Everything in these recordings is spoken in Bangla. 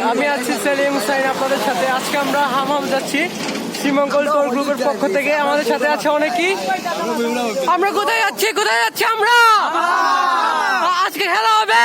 আমি আছি সেলিম হুসাইন আপনাদের সাথে। আজকে আমরা হামাম যাচ্ছি শ্রীমঙ্গল ট্যুর গ্রুপের পক্ষ থেকে। আমাদের সাথে আছে অনেকেই। আমরা কোথায় যাচ্ছি আমরা? আজকে খেলা হবে।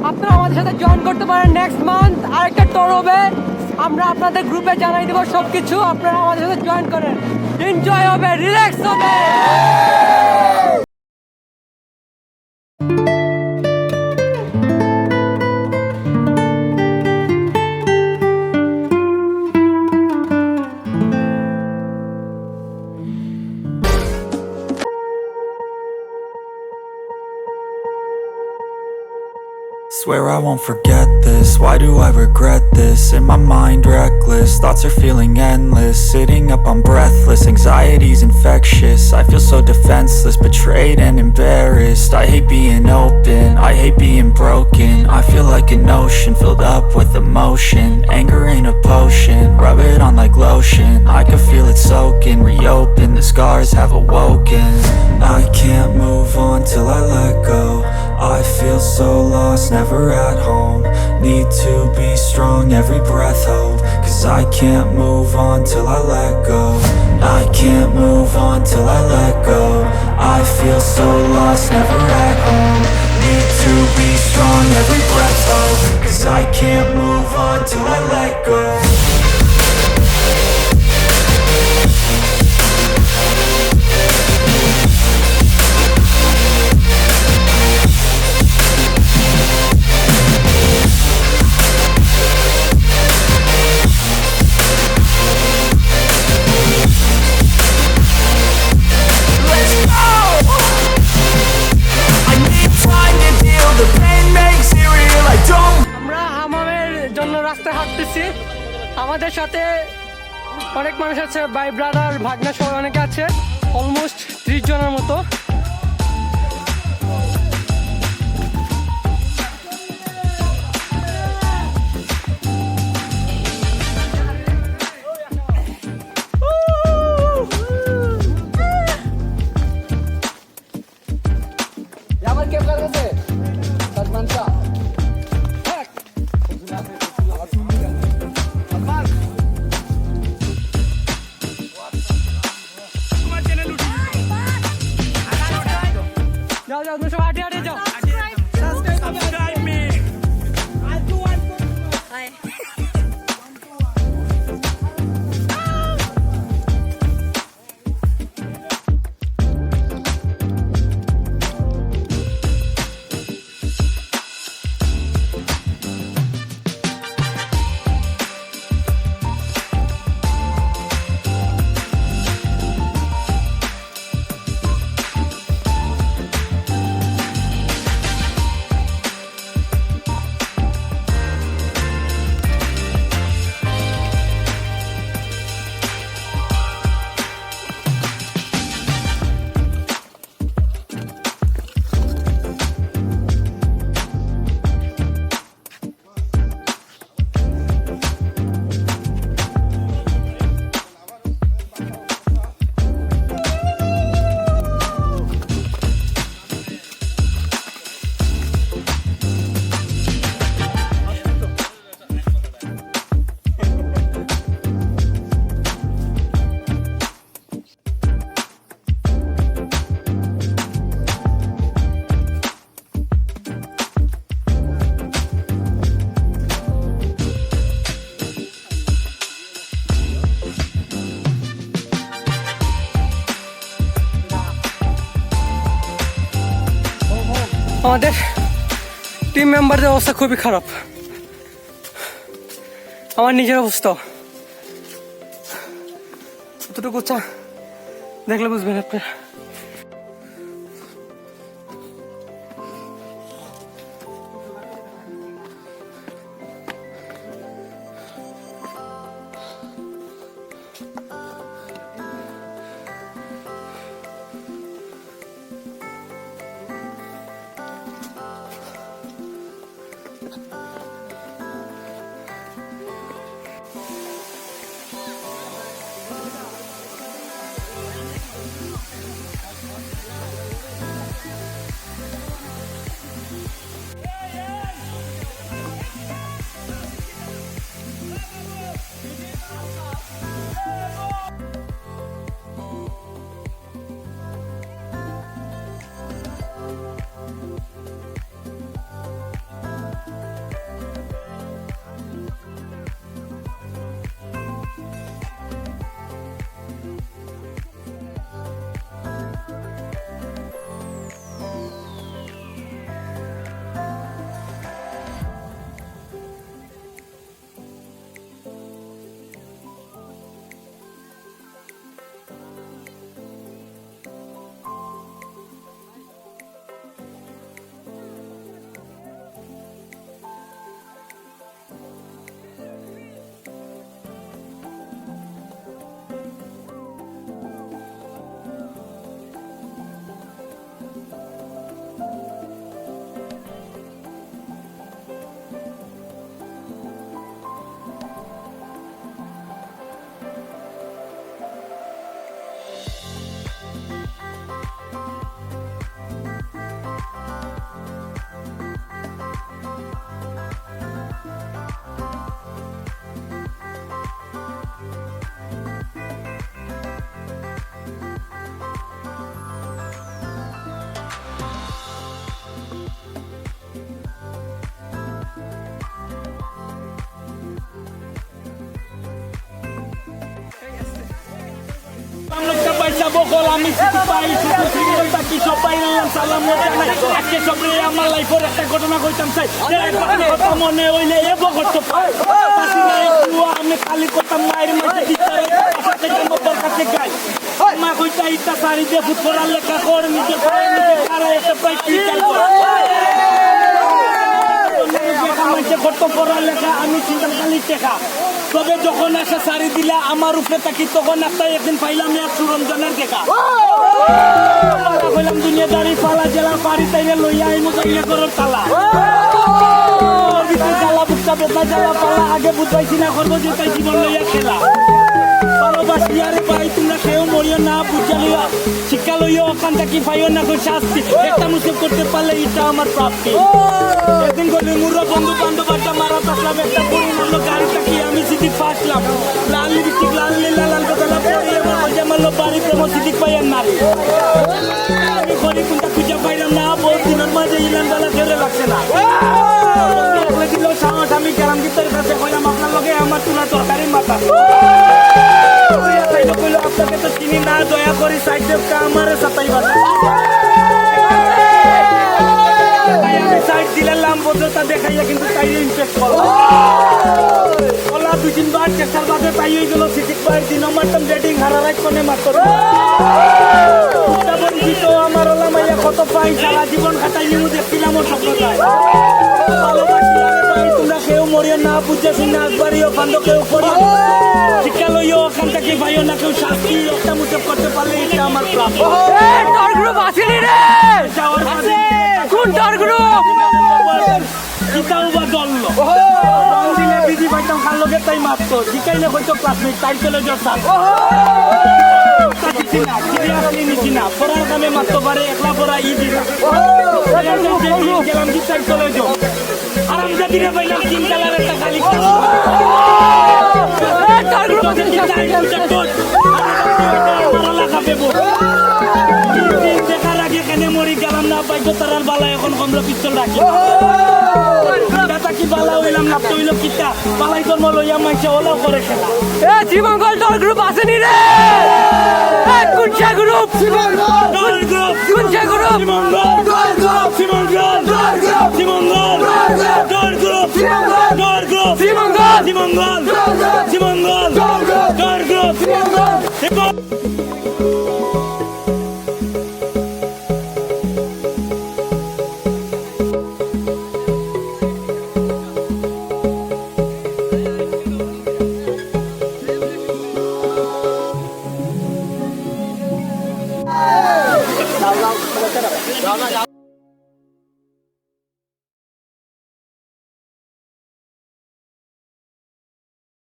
আপনারা আমাদের সাথে জয়েন করতে পারেন। নেক্সট মান্থ আরেকটা ট্যুর হবে, আমরা আপনাদের গ্রুপে জানাই দেবো সবকিছু। আপনারা আমাদের সাথে জয়েন করেন, এনজয় হবে, রিল্যাক্স হবে। Swear I won't forget this, why do I regret this? In my mind reckless, thoughts are feeling endless. Sitting up I'm breathless, anxiety's infectious. I feel so defenseless, betrayed and embarrassed. I hate being open, I hate being broken. I feel like an ocean filled up with emotion. Anger ain't a potion, rub it on like lotion. I can feel it soaking, reopen, the scars have awoken. I can't move on till I let go. I feel so lost, never at home. Need to be strong, every breath hope. Cause I can't move on till I let go. I can't move on till I let go. I feel so lost, never at home. Need to be strong, every breath hope. Cause I can't move on till I let go. আমাদের সাথে অনেক মানুষ আছে, ভাই ব্রাদার ভাগনা সবাই অনেকে আছে, অলমোস্ট 30 জনের মতো। আমার কে কাছে সাদমান শাহ আমাদের টিম মেম্বারদের অবস্থা খুবই খারাপ, আমার নিজের অবস্থা কতটুকু চা দেখলে বুঝবেন আপনারা। আমি আমার লাইফের একটা ঘটনা কইতাম চাই মনে হইলে আমি খালি করতাম মায়ের মাঝে গাই মা কইতা ইটা সারি দিয়ে ফুটবলার লেখা কর নিজে লেখা আমি চিন্তা খালি টেকা। তবে যখন এসে শাড়ি দিলা আমার উপরে থাকি তখন একটা একদিন পাইলাম এক সুরঞ্জনের দেখা কইলাম দুনিয়াদারি পালা জেলা বাড়ি তাইলে লইয়া আইমু তাইলে করো তালা জ্বালা বুকটা বেতা জ্বালা পালা আগে বুঝাইছি না করবো যে তাই জীবন লইয়া খেলা ভালোবাসি আরে ভাই তোমরা কেউ মরিও না বুঝা লইয়া শিক্ষা লইয়া ওখান থেকে পাইও না কই শাস্তি একটা মুসব করতে পারলে এটা আমার প্রাপ্তি। একদিন গলি মুরা বন্ধু বান্ধব একটা মারা থাকলাম একটা বড় মূল্য গাড়ি থাকি আমি সিটি ফাঁসলাম লাল লিপস্টিক লাল লীলা লাল বেতলা পরে আমার মজা মারলো বাড়িতে মসজিদ পাইয়ার নারী আমি ঘরে কোনটা খুঁজে পাইলাম না বহুত দিনের মাঝে ইলান বেলা ফেলে লাগছে না দিল সাহস আমি গ্রাম গীতের কাছে কইলাম আপনার লগে আমার তুলা তরকারি মাথা আপনাকে তো চিনি না দয়া করি সাইড দেবকা আমার সাতাই বাতা আমি সাইড দিলাম বদলতা দেখাইয়া কিন্তু তাই ইনফেক্ট করলো ওলা দুই তিনবার চেষ্টার বাদে তাই হয়ে গেল সিটিক পাই দিন মারতাম রেডিং হারা রাখ কোনে মাত্র আমার ওলা মাইয়া কত পাই সারা জীবন খাটাই নিউ দেখছিলাম ওর স্বপ্নটায় ভালোবাসি আরে ভাই তোমরা কেউ মরিও না বুঝেছি না একবারিও বান্ধ কেউ করিও শিক্ষা লইও ওখান থেকে ভাইও না কেউ শাস্তি একটা মুসব করতে পারলে এটা আমার প্রাপ্য। টর গ্রুপ আসেনি রে কোন টর গ্রুপ কিতাও বা দললো দিনে বিধি পাইতাম খাল লোকের তাই মাত্র শিখাইলে হয়তো ক্লাসমেট তাই চলে যাও স্যার নিচ্ছি না পড়ার কামে মাত্র পারে একলা পড়া ইদি না গেলাম কি তাই চলে যাও আরাম জাতিরে পাইলাম তিন কালার একটা খালি দেখার আগে এখানে মরি গেলাম না পাইতো তারার বালা এখন কমলো পিস্তল রাখি কি বালা হইলাম না হইল কিতা বালাই জন্ম লইয়া মাইছে ওলাও করে খেলা জীবনগল টর গ্রুপ আসেনি রে কোন গ্রুপ জীবনগল শ্রীমঙ্গল শ্রীমঙ্গল